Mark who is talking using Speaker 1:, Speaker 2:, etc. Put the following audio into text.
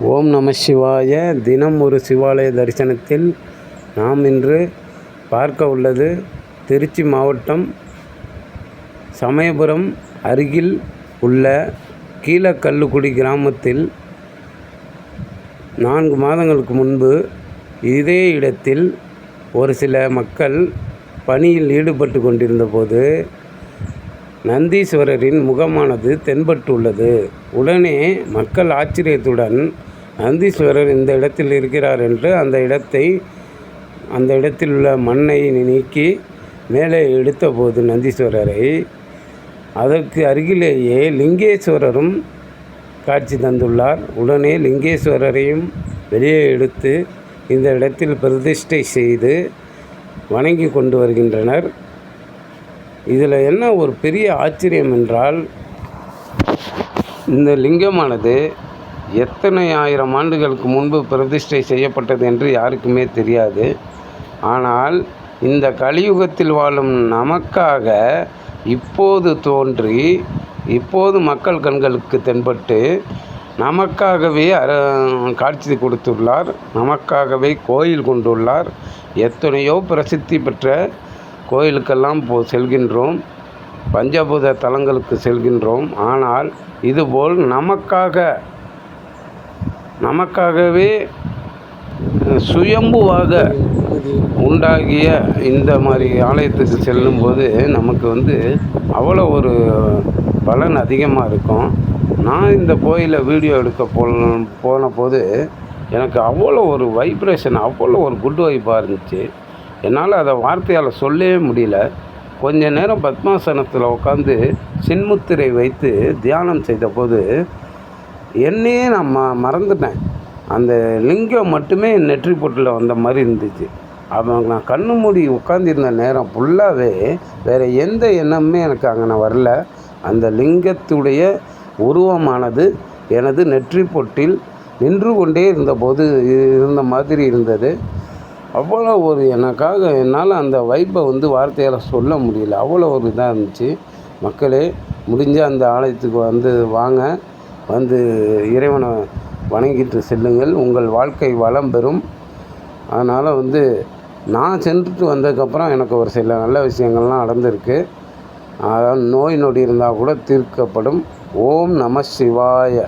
Speaker 1: ஓம் நம சிவாய. தினம் ஒரு சிவாலய தரிசனத்தில் நாம் இன்று பார்க்க உள்ளது திருச்சி மாவட்டம் சமயபுரம் அருகில் உள்ள கீழக்கல்லுக்குடி கிராமத்தில் 4 மாதங்களுக்கு முன்பு இதே இடத்தில் ஒரு சில மக்கள் பணியில் ஈடுபட்டு கொண்டிருந்த போது நந்தீஸ்வரரின் முகமானது தென்பட்டுள்ளது. உடனே மக்கள் ஆச்சரியத்துடன் நந்தீஸ்வரர் இந்த இடத்தில் இருக்கிறார் என்று அந்த இடத்தில் உள்ள மண்ணை நீக்கி மேலே எடுத்தபோது நந்தீஸ்வரரை அதற்கு அருகிலேயே லிங்கேஸ்வரரும் காட்சி தந்துள்ளார். உடனே லிங்கேஸ்வரரையும் வெளியே எடுத்து இந்த இடத்தில் பிரதிஷ்டை செய்து வணங்கி கொண்டு வருகின்றனர். இதில் என்ன ஒரு பெரிய ஆச்சரியம் என்றால், இந்த லிங்கமானது எத்தனை ஆயிரம் ஆண்டுகளுக்கு முன்பு பிரதிஷ்டை செய்யப்பட்டது என்று யாருக்குமே தெரியாது. ஆனால் இந்த கலியுகத்தில் வாழும் நமக்காக இப்போது தோன்றி இப்போது மக்கள் கண்களுக்கு தென்பட்டு நமக்காகவே காட்சி கொடுத்துள்ளார். நமக்காகவே கோயில் கொண்டுள்ளார். எத்தனையோ பிரசித்தி பெற்ற கோயிலுக்கெல்லாம் செல்கின்றோம், பஞ்சபூத தலங்களுக்கு செல்கின்றோம். ஆனால் இதுபோல் நமக்காகவே சுயம்புவாக உண்டாகிய இந்த மாதிரி ஆலயத்துக்கு செல்லும்போது நமக்கு அவ்வளோ ஒரு பலன் அதிகமாக இருக்கும். நான் இந்த கோயிலை வீடியோ எடுக்க போன போது எனக்கு அவ்வளோ ஒரு வைப்ரேஷன், அவ்வளோ ஒரு குட் வைப்பாக இருந்துச்சு. என்னால் அதை வார்த்தையால் சொல்லவே முடியல. கொஞ்ச நேரம் பத்மாசனத்தில் உட்காந்து சின்முத்திரை வைத்து தியானம் செய்தபோது என்னையே நான் மறந்துட்டேன். அந்த லிங்கம் மட்டுமே நெற்றி பொட்டில் வந்த மாதிரி இருந்துச்சு. நான் கண்ணு மூடி உட்காந்துருந்த நேரம் ஃபுல்லாகவே வேறு எந்த எண்ணமுமே எனக்கு அங்கே வரல. அந்த லிங்கத்துடைய உருவமானது எனது நெற்றி பொட்டில் நின்று கொண்டே இருந்த மாதிரி இருந்தது. அவ்வளோ ஒரு என்னால் அந்த வைப்பை வார்த்தையால் சொல்ல முடியல. அவ்வளோ ஒரு இதாக இருந்துச்சு. மக்களே, முடிஞ்ச அந்த ஆலயத்துக்கு வாங்க, இறைவனை வணங்கிட்டு செல்லுங்கள். உங்கள் வாழ்க்கை வளம் பெறும். அதனால் நான் சென்றுட்டு வந்ததுக்கப்புறம் எனக்கு ஒரு சில நல்ல விஷயங்கள்லாம் நடந்திருக்கு. அதாவது நோய் நொடி இருந்தால் கூட தீர்க்கப்படும். ஓம் நம சிவாய.